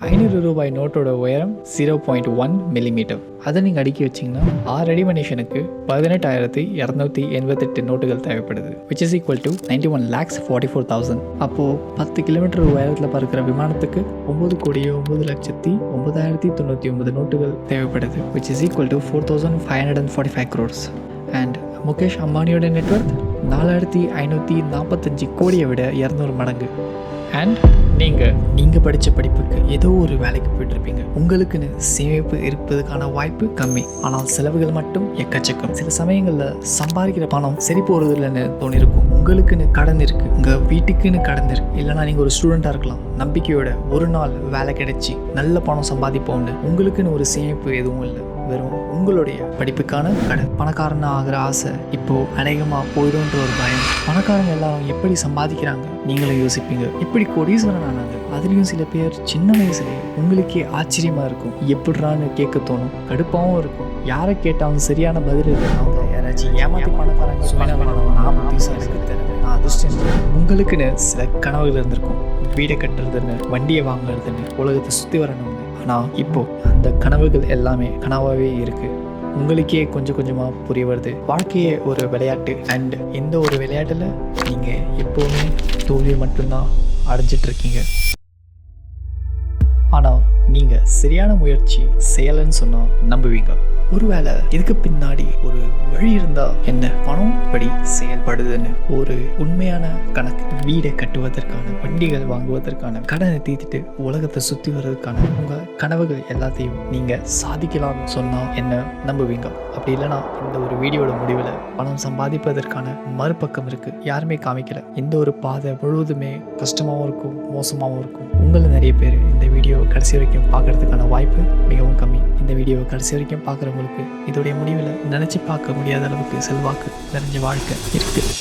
ரூபாய் நோட்டோட உயரம் 0.1 மில்லிமீட்டர். அதை நீங்கள் அடுக்கி வச்சிங்கன்னா 6 அடி மனுஷனுக்கு 18,288 நோட்டுகள் தேவைப்படுது, which is equal to 91,44,000. அப்போது 10 கிலோமீட்டர் உயரத்தில் பறக்கிற விமானத்துக்கு 9,09,99,099 நோட்டுகள் தேவைப்படுது, which is equal to 4,545 crores. And Mukesh அம்பானியோட நெட்வொர்க் 4,545 கோடியை விட 200 மடங்கு. அண்ட் நீங்கள் படித்த படிப்புக்கு ஏதோ ஒரு வேலைக்கு போயிட்டுருப்பீங்க. உங்களுக்குன்னு சேமிப்பு இருப்பதுக்கான வாய்ப்பு கம்மி, ஆனால் செலவுகள் மட்டும் எக்கச்சக்கம். சில சமயங்களில் சம்பாதிக்கிற பணம் சரி போகிறது இல்லைன்னு தோணிருக்கும். உங்களுக்குன்னு கடன் இருக்குது, உங்கள் வீட்டுக்குன்னு கடன் இருக்குது, இல்லைனா நீங்கள் ஒரு ஸ்டூடெண்ட்டாக இருக்கலாம். நம்பிக்கையோட ஒரு நாள் வேலை கிடைச்சி நல்ல பணம் சம்பாதிப்போம்னு உங்களுக்குன்னு ஒரு சேமிப்பு எதுவும் இல்லை, வெறும் உங்களுடைய படிப்புக்கான கடன். பணக்காரனா ஆகிற ஆசை இப்போ அநேகமாக போயிடும்ன்ற ஒரு பயம். பணக்காரங்க எல்லாரும் எப்படி சம்பாதிக்கிறாங்க நீங்களும் யோசிப்பீங்க. எப்படி கோடீஸ்வரன் ஆனாங்க, அதுலேயும் சில பேர் சின்ன வயசுலேயே. உங்களுக்கே ஆச்சரியமாக இருக்கும், எப்படிறான்னு கேட்க தோணும், கடுப்பாகவும் இருக்கும். யாரை கேட்டாலும் சரியான பதில் அவங்க யாராச்சும் ஏமாற்றி பணக்காரங்க நான் புத்திசாலிக்கு தரேன், நான் அதிர்ஷ்டம். உங்களுக்குன்னு சில கனவுகள் இருந்திருக்கும், வீடை கட்டுறதுன்னு, வண்டியை வாங்குறதுன்னு, உலகத்தை சுற்றி வரணும்னு. ஆனால் இப்போது அந்த கனவுகள் எல்லாமே கனவாகவே இருக்குது. உங்களுக்கே கொஞ்சம் கொஞ்சமாக புரிய வருது, வாழ்க்கையே ஒரு விளையாட்டு. அண்ட் இந்த ஒரு விளையாட்டில் நீங்கள் எப்போவுமே தோல்வியை மட்டும்தான் அடைஞ்சிட்ருக்கீங்க. ஆனால் நீங்கள் சரியான முயற்சி செய்யலைன்னு சொன்னால் நம்புவீங்க. ஒருவேளை இதுக்கு பின்னாடி ஒரு வழி இருந்தா என்ன, பணம் படி செயல்படுதுன்னு ஒரு உண்மையான கணக்கு, வீடை கட்டுவதற்கான, வண்டிகள் வாங்குவதற்கான, கடனை தீர்த்துட்டு உலகத்தை சுற்றி வர்றதுக்கான உங்க கனவுகள் எல்லாத்தையும் நீங்க சாதிக்கலாம்னு சொன்னா என்ன நம்புவீங்க. அப்படி இல்லைனா இந்த ஒரு வீடியோட முடிவில் பணம் சம்பாதிப்பதற்கான மறுபக்கம் இருக்கு, யாருமே காமிக்கல. இந்த ஒரு பாதை முழுவதுமே கஷ்டமாகவும் இருக்கும், மோசமாகவும் இருக்கும். உங்களில் நிறைய பேர் இந்த வீடியோ கடைசி வரைக்கும் பார்க்கறதுக்கான வாய்ப்பு மிகவும் கம்மி. இந்த வீடியோவை கடைசி வரைக்கும் பார்க்குறவங்களுக்கு இதோடைய முடிவில் நினச்சி பார்க்க முடியாத அளவுக்கு செல்வாக்கு நிறைஞ்ச வாழ்க்கை இருக்குது.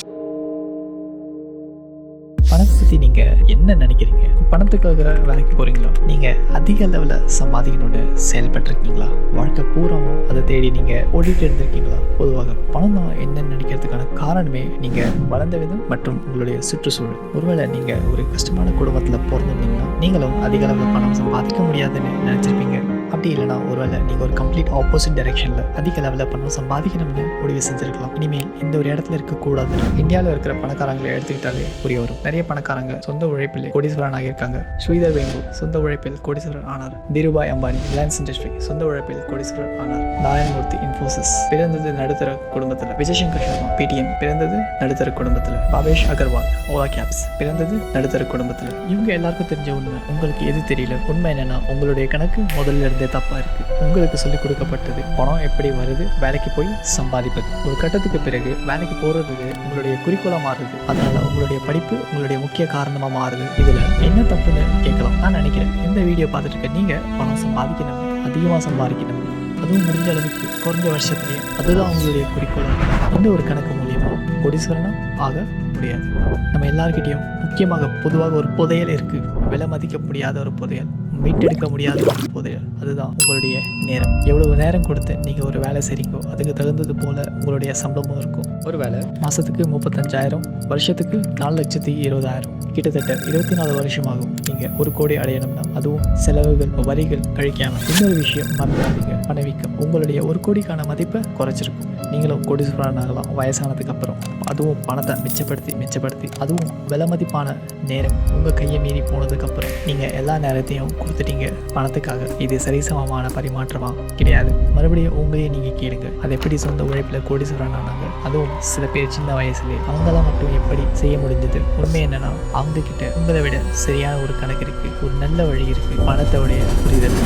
பணத்தை பற்றி நீங்கள் என்ன நினைக்கிறீங்க? பணத்துக்காக வேலைக்கு போகிறீங்களா? நீங்கள் அதிக அளவில் சம்பாதிக்கணும்னு செயல்பட்டுருக்கீங்களா? வாழ்க்கை பூராவும் அதை தேடி நீங்கள் ஓடிட்டு இருந்திருக்கீங்களா? பொதுவாக பணம் தான் என்னன்னு நினைக்கிறதுக்கான காரணமே நீங்கள் வளர்ந்த விதம் மற்றும் உங்களுடைய சுற்றுச்சூழல். ஒருவேளை நீங்கள் ஒரு கஷ்டமான குடும்பத்தில் பிறந்திருந்தீங்கன்னா நீங்களும் அதிக அளவில் பணம் சம்பாதிக்க முடியாதுன்னு நினச்சிருப்பீங்க. அப்படி இல்லைனா ஒருவேளை நீங்கள் ஒரு கம்ப்ளீட் ஆப்போசிட் டைரெக்ஷனில் அதிக அளவில் பணம் சம்பாதிக்கணும்னு முடிவு செஞ்சுருக்கலாம். இனிமேல் இந்த ஒரு இடத்துல இருக்கக்கூடாது. இந்தியாவில் இருக்கிற பணக்காரங்களை எடுத்துக்கிட்டாலே புரிய வரும். நிறைய பணக்காரங்க சொந்த உழைப்பில் கோடீஸ்வரன் ஆகியிருக்காங்க. ஸ்ரீதர் வேங்கு சொந்த உழைப்பில் கோடீஸ்வரன் ஆனார். தீருபாய் அம்பானி ரிலையன்ஸ் இண்டஸ்ட்ரி சொந்த உழைப்பில் கோடீஸ்வரன் ஆனார். நாராயணமூர்த்தி இன்ஃபோசிஸ் பிறந்தது நடுத்தர குடும்பத்தில். விஜயசங்கர் சர்மா பேடிஎம் பிறந்தது நடுத்தர குடும்பத்தில். பாபேஷ் அகர்வால் ஓலா கேப்ஸ் பிறந்தது நடுத்தர குடும்பத்தில். இவங்க எல்லாருக்கும் தெரிஞ்ச உண்மை உங்களுக்கு எது தெரியல. உண்மை என்னன்னா, உங்களுடைய கணக்கு முதல்ல இருந்தே தப்பா இருக்கு. உங்களுக்கு சொல்லிக் கொடுக்கப்பட்டது பணம் எப்படி வருது, வேலைக்கு போய் சம்பாதிப்பது. ஒரு கட்டத்துக்கு பிறகு வேலைக்கு போறதுக்கு உங்களுடைய குறிக்கோளா மாறுது. அதனால உங்களுடைய படிப்பு உங்களுடைய முக்கிய காரணமா மாறுது. இதுல என்ன தப்புன்னு கேட்கலாம். நான் நினைக்கிறேன் இந்த வீடியோ பார்த்துட்டு இருக்க நீங்க பணம் சம்பாதிக்கணும், அதிகமா சம்பாதிக்கணும், அதுவும் முடிஞ்ச அளவுக்கு குறைஞ்ச வருஷத்துலேயே, அதுதான் உங்களுடைய குறிக்கோளாக. இந்த ஒரு கணக்கு மூலியமா கோடீஸ்வரனா ஆக முடியாது. நம்ம எல்லாருக்கிட்டையும் முக்கியமாக பொதுவாக ஒரு புதையல் இருக்கு, விலை மதிக்க முடியாத ஒரு புதையல், மீட்டெடுக்க முடியாத ஒரு புதையல். அதுதான் உங்களுடைய நேரம். எவ்வளவு நேரம் கொடுத்து நீங்கள் ஒரு வேலை செய்றீங்களோ அதுக்கு தகுந்தது போல உங்களுடைய சம்பளமும் இருக்கும். ஒரு வேலை மாதத்துக்கு 35,000, வருஷத்துக்கு 4,20,000, கிட்டத்தட்ட 24 வருஷமாகும் நீங்கள் 1 கோடி அடையணும்னா. அதுவும் செலவுகள் வரிகள் கழிக்காமல். இன்னொரு விஷயம் மறந்துடாதீங்க, பணவீக்கம் உங்களுடைய 1 கோடிக்கான மதிப்பை குறைச்சிருக்கும். நீங்களும் கோடீஸ்வரன் ஆகலாம் வயசானதுக்கு அப்புறம். அதுவும் பணத்தை மிச்சப்படுத்தி அதுவும் விலை மதிப்பான நேரம் உங்கள் கையை மீறி போனதுக்கப்புறம் நீங்கள் எல்லா நேரத்தையும் கொடுத்துட்டீங்க பணத்துக்காக. இது சரிசமமான பரிமாற்றமா? கிடையாது. மறுபடியும் உங்களையே நீங்கள் கேளுங்க, அது எப்படி சொந்த உழைப்பில் கோடீஸ்வரன் ஆனாங்க? அதுவும் சில பேர் சின்ன வயசுலேயே. அவங்களாம் மட்டும் எப்படி செய்ய முடிஞ்சது? உண்மை என்னன்னா, அவங்க கிட்ட உங்களை விட சரியான ஒரு கணக்கு இருக்கு, ஒரு நல்ல வழி இருக்கு, பணத்தோடைய புரிதல்.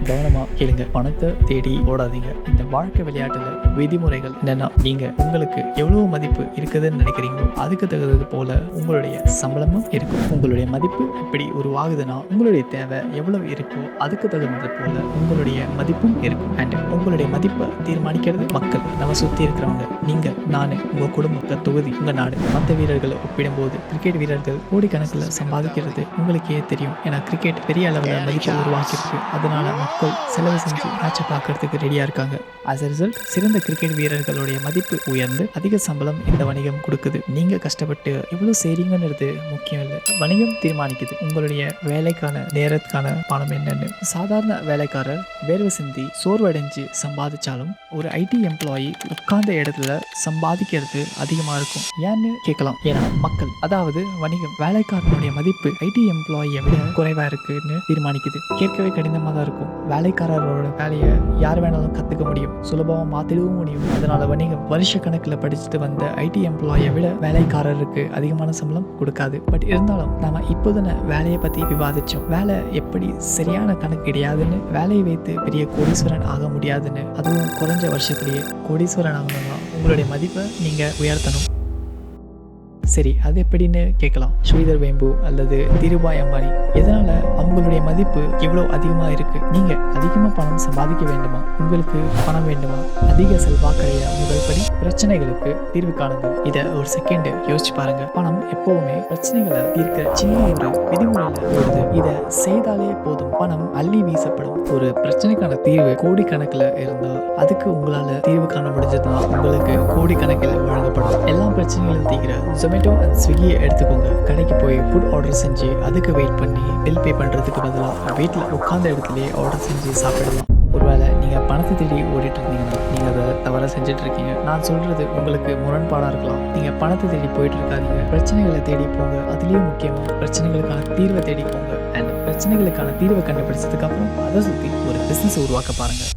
கவனமாக கேளுங்க, பணத்தை தேடி ஓடாதீங்க. இந்த வாழ்க்கை விளையாட்டுல விதிமுறைகள் என்னன்னா, நீங்க உங்களுக்கு எவ்வளவு மதிப்பு இருக்குதுன்னு நினைக்கிறீங்களோ அதுக்கு தகுந்தது போல உங்களுடைய சம்பளமும் இருக்கும். உங்களுடைய மதிப்பு எப்படி உருவாகுதுன்னா, உங்களுடைய தேவை எவ்வளவு இருக்கோ அதுக்கு தகுந்தது போல உங்களுடைய மதிப்பும் இருக்கும். அண்ட் உங்களுடைய மதிப்பை தீர்மானிக்கிறது மக்கள், நம்ம சுற்றி இருக்கிறவங்க, நீங்க, நானு, உங்க குடும்ப தொகுதி, உங்க நாடு. மற்ற வீரர்களை ஒப்பிடும்போது கிரிக்கெட் வீரர்கள் கோடிக்கணக்கில் சம்பாதிக்கிறது உங்களுக்கே தெரியும். ஏன்னா கிரிக்கெட் பெரிய அளவில் மதிப்பை உருவாக்கியிருக்கு. அதனால மக்கள் சில செலவு செஞ்சு மேட்சை பார்க்கறதுக்கு ரெடியா இருக்காங்க. as a result சிறந்த கிரிக்கெட் வீரர்களுடைய மதிப்பு உயர்ந்து அதிக சம்பளம் இந்த வணிகம் கொடுக்குது. நீங்க கஷ்டப்பட்டு எவ்வளவு செய்றீங்கன்றது முக்கியம் இல்லை, வணிகம் தீர்மானிக்குது உங்களுடைய வேலைக்கான நேரத்துக்கான பணம் என்னன்னு. சாதாரண வேலைக்காரர் வேர்வை சிந்தி சோர்வடைஞ்சு சம்பாதிச்சாலும் ஒரு ஐடி எம்ப்ளாயி உட்கார்ந்த இடத்துல சம்பாதிக்கிறது அதிகமா இருக்கும். ஏன்னு கேட்கலாம். ஏன்னா மக்கள், அதாவது வணிகம், வேலைக்காரனுடைய மதிப்பு ஐடி எம்ப்ளாயியை விட குறைவா இருக்குன்னு தீர்மானிக்குது. கேட்கவே கடினமா தான் இருக்கும். வேலைக்காரரோட வேலையை யார் வேணாலும் கத்துக்க முடியும், சுலபமா மாத்திடவும் முடியும். அதனால வணிகம் வருஷ கணக்கில் படிச்சுட்டு வந்த ஐடி எம்ப்ளாயை விட வேலைக்காரருக்கு அதிகமான சம்பளம் கொடுக்காது. பட் இருந்தாலும் நாம இப்போதானே வேலையை பத்தி விவாதிச்சோம். வேலை எப்படி சரியான கணக்கு கிடையாதுன்னு, வேலையை வைத்து பெரிய கோடீஸ்வரன் ஆக முடியாதுன்னு, அதுவும் குறைஞ்ச வருஷத்திலேயே கோடீஸ்வரன் ஆகணும்னா உங்களுடைய மதிப்பை நீங்க உயர்த்தணும். சரி, அது எப்படின்னு கேட்கலாம். ஸ்ரீதர் வேம்பு அல்லது திருபாய் அம்பானி, எதனால அவங்களுடைய மதிப்பு இவ்வளோ அதிகமாக இருக்கு? நீங்க அதிகமாக பணம் சம்பாதிக்க வேண்டுமா? உங்களுக்கு பணம் வேண்டுமா? அதிக செல்வாக்கடைய முதல் படி பிரச்சனைகளுக்கு தீர்வு காணுங்கள். இதை ஒரு செகண்ட் யோசிச்சு பாருங்க. பணம் எப்பவுமே பிரச்சனைகளை தீர்க்க சின்ன ஒரு விதிமுறையில ஓடுது. இதை செய்தாலே போதும், பணம் அள்ளி வீசப்படும். ஒரு பிரச்சனைக்கான தீர்வு கோடிக்கணக்கில் இருந்தால் அதுக்கு உங்களால தீர்வு காண முடிஞ்சதுன்னா உங்களுக்கு கோடிக்கணக்கில் வழங்கப்படும். எல்லா பிரச்சனைகளும் தீர்க்கிற ஜொமேட்டோ அண்ட் ஸ்விக்கியை எடுத்துக்கோங்க. கடைக்கு போய் ஃபுட் ஆர்டர் செஞ்சு அதுக்கு வெயிட் பண்ணி பில் பே பண்ணுறதுக்கு பதிலாக வீட்டில் உட்கார்ந்த இடத்துலையே ஆர்டர் செஞ்சு சாப்பிடலாம். ஒருவேளை நீங்கள் பணத்தை தேடி ஓடிட்டு இருந்தீங்கன்னா நீங்கள் அதை தவறாக செஞ்சுட்டு இருக்கீங்க. நான் சொல்கிறது உங்களுக்கு முரண்பாடாக இருக்கலாம். நீங்கள் பணத்தை தேடி போயிட்டு இருக்காதீங்க, பிரச்சனைகளை தேடி போங்க. அதுலேயும் முக்கியமாக பிரச்சனைகளுக்கான தீர்வை தேடி போங்க. அண்ட் பிரச்சனைகளுக்கான தீர்வை கண்டுபிடிச்சதுக்கு அப்புறம் அதை சுற்றி ஒரு பிஸ்னஸ் உருவாக்க பாருங்கள்.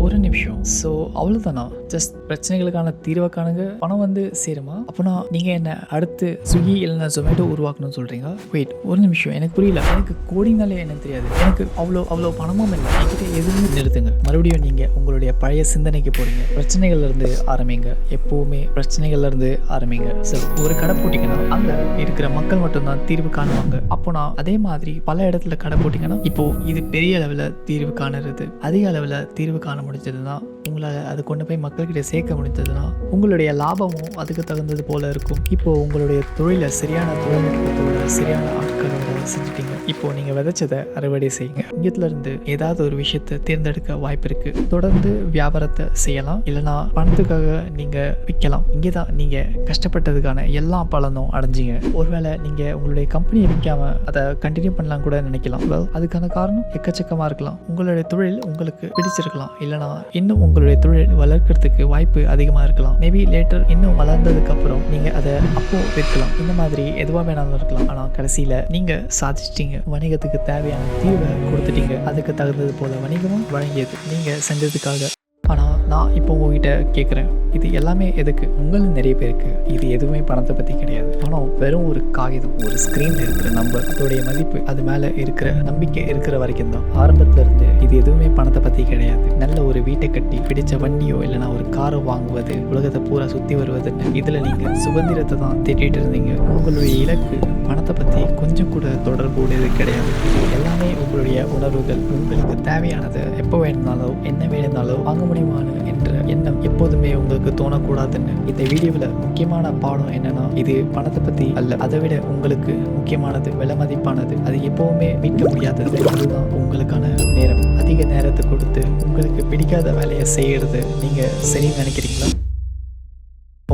ஒரு நிமிஷம். ஸோ அவ்வளோதானா? ஜஸ்ட் பிரச்சனைகளுக்கான தீர்வை காணுங்க, பணம் வந்து சேருமா? அப்போனா நீங்கள் என்ன அடுத்து ஸ்விக்கி இல்லைன்னா ஜொமேட்டோ உருவாக்கணும்னு சொல்கிறீங்க? வெயிட், ஒரு நிமிஷம், எனக்கு புரியல. எனக்கு கோடிங்னாலே எனக்கு தெரியாது, எனக்கு அவ்வளோ பணமும் இல்லை, என்கிட்ட எதுவுமே. நிறுத்துங்க. மறுபடியும் நீங்கள் உங்களுடைய பழைய சிந்தனைக்கு போகிறீங்க. பிரச்சனைகள்லேருந்து ஆரம்பிங்க, எப்போவுமே பிரச்சனைகள்லேருந்து ஆரம்பிங்க. ஸோ ஒரு கடை போட்டிங்கன்னா அங்கே இருக்கிற மக்கள் மட்டும்தான் தீர்வு காணுவாங்க. அப்போனா அதே மாதிரி பல இடத்துல கடை போட்டிங்கன்னா இப்போது இது பெரிய அளவில் தீர்வு காணுறது, அதிக அளவில் தீர்வு காண முடிஞ்சதுன்னா, உங்களால் அதை கொண்டு போய் மக்கள்கிட்ட சேர்க்க முடிஞ்சதுன்னா உங்களுடைய லாபமும் அதுக்கு தகுந்தது போல இருக்கும். இப்போது உங்களுடைய தொழிலை சரியான தொழில்நுட்பத்தோட சரியான ஆட்களோட செஞ்சுட்டீங்க. இப்போது நீங்கள் விதைச்சதை அறுவடை செய்யுங்க. இங்கேருந்து ஏதாவது ஒரு விஷயத்தை தேர்ந்தெடுக்க வாய்ப்பு இருக்குது. தொடர்ந்து வியாபாரத்தை செய்யலாம், இல்லைனா பணத்துக்காக நீங்கள் விற்கலாம். இங்கே தான் நீங்கள் கஷ்டப்பட்டதுக்கான எல்லா பலனும் அடைஞ்சிங்க. ஒருவேளை நீங்கள் உங்களுடைய கம்பெனியை விற்காம அதை கண்டினியூ பண்ணலாம் கூட நினைக்கலாம். அதுக்கான காரணம் எக்கச்சக்கமாக இருக்கலாம். உங்களுடைய தொழில் உங்களுக்கு பிடிச்சிருக்கலாம், இல்லைனா இன்னும் உங்களுடைய தொழில் வளர்க்கறதுக்கு வாய்ப்பு அதிகமாக இருக்கலாம். மேபி லேட்டர் இன்னும் வளர்ந்ததுக்கு அப்புறம் நீங்கள் அதை அப்போ விற்கலாம். இந்த மாதிரி எதுவாக வேணாலும் இருக்கலாம். ஆனால் கடைசியில் நீங்கள் சாதிச்சிட்டீங்க. வணிகத்துக்கு தேவையான தீர்வை கொடுத்துட்டீங்க. அதுக்கு தகுந்தது போல வணிகமும் வழங்கியது நீங்கள் செஞ்சதுக்காக. ஆனால் நான் இப்போ உங்ககிட்ட கேட்குறேன், இது எல்லாமே எதுக்கு? உங்களில் நிறைய பேருக்கு இது எதுவுமே பணத்தை பற்றி கிடையாது. பணம் வெறும் ஒரு காகிதம், ஒரு ஸ்க்ரீனில் இருக்கிற நம்பர், அதோடைய மதிப்பு அது மேலே இருக்கிற நம்பிக்கை இருக்கிற வரைக்கும் தான். ஆரம்பத்தில் இருந்து இது எதுவுமே பணத்தை பற்றி கிடையாது. நல்ல ஒரு வீட்டை கட்டி பிடிச்ச வண்டியோ இல்லைனா ஒரு காரை வாங்குவது, உலகத்தை பூரா சுற்றி வருவதுன்னு இதில் நீங்கள் சுதந்திரத்தை தான் தேடிட்டு இருந்தீங்க. உங்களுடைய இலக்கு பணத்தை பற்றி கொஞ்சம் கூட தொடர்பு உடையது கிடையாது. எல்லாமே உங்களுடைய உணர்வுகள். உங்களுக்கு தேவையானது எப்போ வேணுனாலோ என்ன வேணுனாலோ வாங்க முடியுமான்னு என்ற எண்ணம் எப்போதுமே உங்களுக்கு தோணக்கூடாதுன்னு. இந்த வீடியோவில் முக்கியமான பாடம் என்னன்னா, இது பணத்தை பற்றி அல்ல, அதை விட உங்களுக்கு முக்கியமானது, விலை மதிப்பானது, அது எப்பவுமே மீட்க முடியாதது. அதுதான் உங்களுக்கான நேரம். அதிக நேரத்தை கொடுத்து உங்களுக்கு பிடிக்காத வேலையை செய்கிறது நீங்கள் சரின்னு நினைக்கிறீங்களா?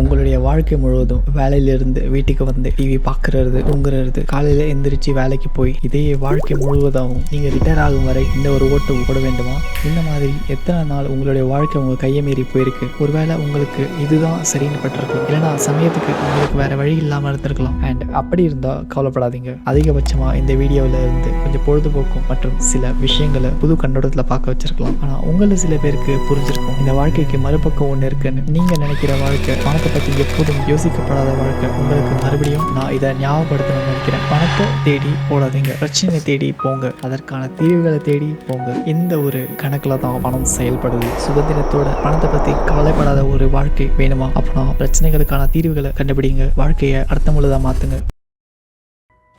உங்களுடைய வாழ்க்கை முழுவதும் வேலையிலிருந்து வீட்டுக்கு வந்து டிவி பார்க்கறது, தூங்குறது, காலையில் எந்திரிச்சு வேலைக்கு போய் இதே வாழ்க்கை முழுவதாகவும் நீங்கள் ரிட்டையர் ஆகும் வரை இந்த ஒரு ஓட்டு போட வேண்டுமா? இந்த மாதிரி எத்தனை நாள் உங்களுடைய வாழ்க்கை உங்கள் கையை மீறி போயிருக்கு? ஒருவேளை உங்களுக்கு இதுதான் சரின்னு பட்டிருக்கலாம், இல்லைனா சமயத்துக்கு உங்களுக்கு வேற வழி இல்லாமல் இருந்திருக்கலாம். அண்ட் அப்படி இருந்தால் கவலைப்படாதீங்க. அதிகபட்சமாக இந்த வீடியோவில் இருந்து கொஞ்சம் பொழுதுபோக்கும் மற்றும் சில விஷயங்களை புது கண்ணோட்டத்தில் பார்க்க வச்சிருக்கலாம். ஆனால் உங்களில் சில பேருக்கு புரிஞ்சிருக்கும் இந்த வாழ்க்கைக்கு மறுபக்கம் ஒன்று இருக்குன்னு. நீங்கள் நினைக்கிற வாழ்க்கை பணத்தை பற்றி எப்போதும் யோசிக்கப்படாத வாழ்க்கை. உங்களுக்கு மறுபடியும் நான் இதை ஞாபகப்படுத்தணும்னு நினைக்கிறேன். பணத்தை தேடி போடாதீங்க, பிரச்சனையை தேடி போங்க, அதற்கான தீர்வுகளை தேடி போங்க. இந்த ஒரு கணக்கில் தான் பணம் செயல்படுது. சுதந்திரத்தோட பணத்தை பற்றி கவலைப்படாத ஒரு வாழ்க்கை வேணுமா? அப்படின்னா பிரச்சனைகளுக்கான தீர்வுகளை கண்டுபிடிங்க, வாழ்க்கையை அர்த்தமுள்ளதாக மாற்றுங்க.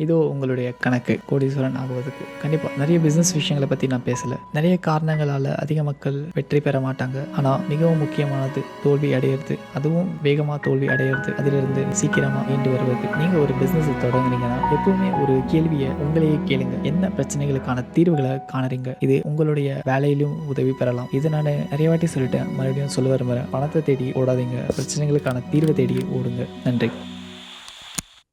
இதோ உங்களுடைய கணக்கு கோடீஸ்வரன் ஆகுவதுக்கு. கண்டிப்பாக நிறைய பிஸ்னஸ் விஷயங்களை பற்றி நான் பேசலை. நிறைய காரணங்களால் அதிக மக்கள் வெற்றி பெற மாட்டாங்க. ஆனால் மிகவும் முக்கியமானது தோல்வி அடையிறது, அதுவும் வேகமாக தோல்வி அடையிறது, அதிலிருந்து சீக்கிரமாக மீண்டு வருவது. நீங்கள் ஒரு பிஸ்னஸ் தொடங்குறீங்கன்னா எப்பவுமே ஒரு கேள்வியை உங்களையே கேளுங்க. என்ன பிரச்சனைகளுக்கான தீர்வுகளை காணுறீங்க? இது உங்களுடைய வேலையிலும் உதவி பெறலாம். இதை நான் நிறைய வாட்டி சொல்லிட்டேன், மறுபடியும் சொல்ல வரேன். பணத்தை தேடி ஓடாதீங்க, பிரச்சனைகளுக்கான தீர்வை தேடி ஓடுங்க. நன்றி.